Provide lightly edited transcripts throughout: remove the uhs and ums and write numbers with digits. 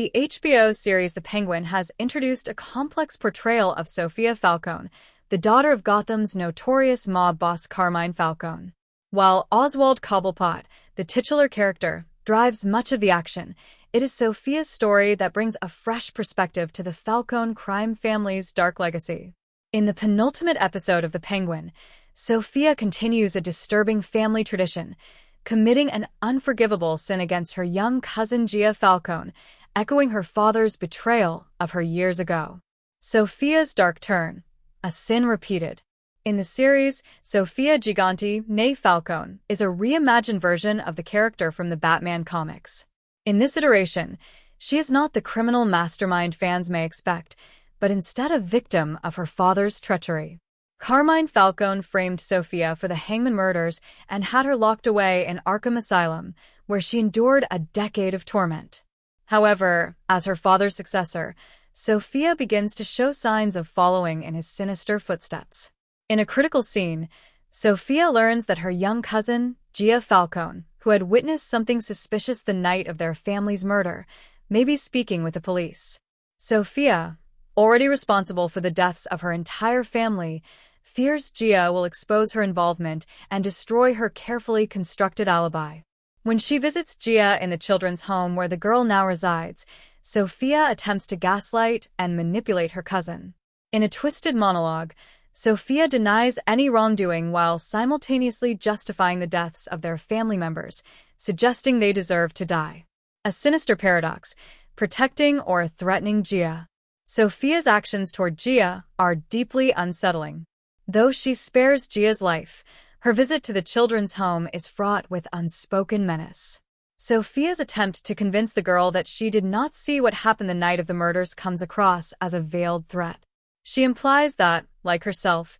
The HBO series The Penguin has introduced a complex portrayal of Sofia Falcone, the daughter of Gotham's notorious mob boss Carmine Falcone. While Oswald Cobblepot, the titular character, drives much of the action, it is Sofia's story that brings a fresh perspective to the Falcone crime family's dark legacy. In the penultimate episode of The Penguin, Sofia continues a disturbing family tradition, committing an unforgivable sin against her young cousin Gia Falcone, echoing her father's betrayal of her years ago. Sofia's dark turn, a sin repeated. In the series, Sofia Gigante, née Falcone, is a reimagined version of the character from the Batman comics. In this iteration, she is not the criminal mastermind fans may expect, but instead a victim of her father's treachery. Carmine Falcone framed Sofia for the Hangman murders and had her locked away in Arkham Asylum, where she endured a decade of torment. However, as her father's successor, Sofia begins to show signs of following in his sinister footsteps. In a critical scene, Sofia learns that her young cousin, Gia Falcone, who had witnessed something suspicious the night of their family's murder, may be speaking with the police. Sofia, already responsible for the deaths of her entire family, fears Gia will expose her involvement and destroy her carefully constructed alibi. When she visits Gia in the children's home where the girl now resides, Sofia attempts to gaslight and manipulate her cousin. In a twisted monologue, Sofia denies any wrongdoing while simultaneously justifying the deaths of their family members, suggesting they deserve to die. A sinister paradox, protecting or threatening Gia. Sofia's actions toward Gia are deeply unsettling. Though she spares Gia's life, her visit to the children's home is fraught with unspoken menace. Sofia's attempt to convince the girl that she did not see what happened the night of the murders comes across as a veiled threat. She implies that, like herself,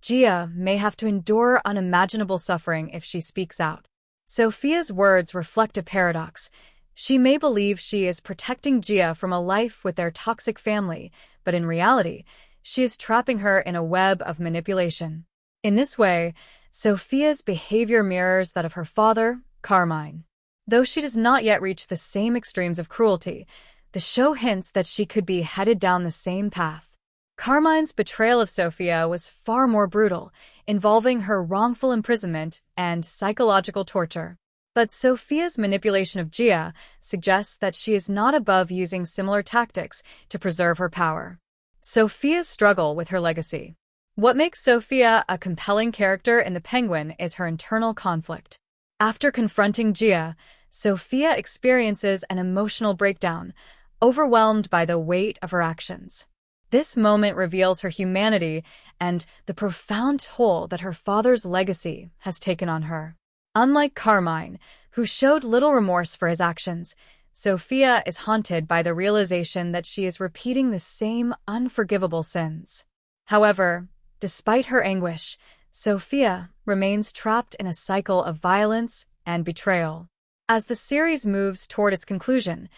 Gia may have to endure unimaginable suffering if she speaks out. Sofia's words reflect a paradox. She may believe she is protecting Gia from a life with their toxic family, but in reality, she is trapping her in a web of manipulation. In this way, Sofia's behavior mirrors that of her father, Carmine. Though she does not yet reach the same extremes of cruelty, the show hints that she could be headed down the same path. Carmine's betrayal of Sofia was far more brutal, involving her wrongful imprisonment and psychological torture. But Sofia's manipulation of Gia suggests that she is not above using similar tactics to preserve her power. Sofia's struggle with her legacy. What makes Sofia a compelling character in The Penguin is her internal conflict. After confronting Gia, Sofia experiences an emotional breakdown, overwhelmed by the weight of her actions. This moment reveals her humanity and the profound toll that her father's legacy has taken on her. Unlike Carmine, who showed little remorse for his actions, Sofia is haunted by the realization that she is repeating the same unforgivable sins. However, despite her anguish, Sofia remains trapped in a cycle of violence and betrayal. As the series moves toward its conclusion,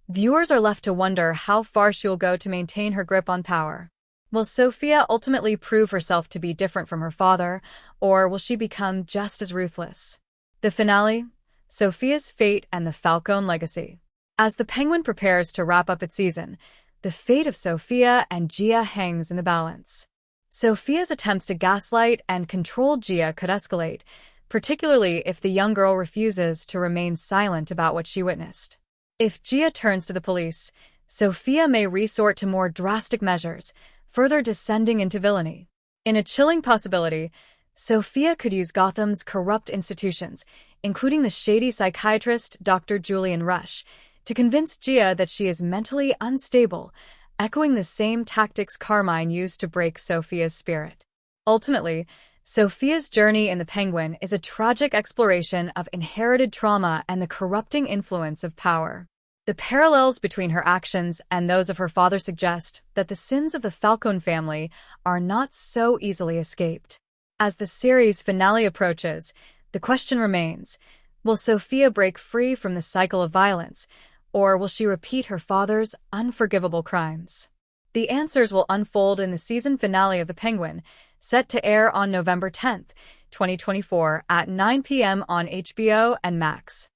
viewers are left to wonder how far she will go to maintain her grip on power. Will Sofia ultimately prove herself to be different from her father, or will she become just as ruthless? The finale, Sofia's fate and the Falcone legacy. As The Penguin prepares to wrap up its season, the fate of Sofia and Gia hangs in the balance. Sofia's attempts to gaslight and control Gia could escalate, particularly if the young girl refuses to remain silent about what she witnessed. If Gia turns to the police, Sofia may resort to more drastic measures, further descending into villainy. In a chilling possibility, Sofia could use Gotham's corrupt institutions, including the shady psychiatrist Dr. Julian Rush, to convince Gia that she is mentally unstable, echoing the same tactics Carmine used to break Sofia's spirit. Ultimately, Sofia's journey in The Penguin is a tragic exploration of inherited trauma and the corrupting influence of power. The parallels between her actions and those of her father suggest that the sins of the Falcone family are not so easily escaped. As the series' finale approaches, the question remains, will Sofia break free from the cycle of violence, or will she repeat her father's unforgivable crimes? The answers will unfold in the season finale of The Penguin, set to air on November 10th, 2024 at 9 p.m. on HBO and Max.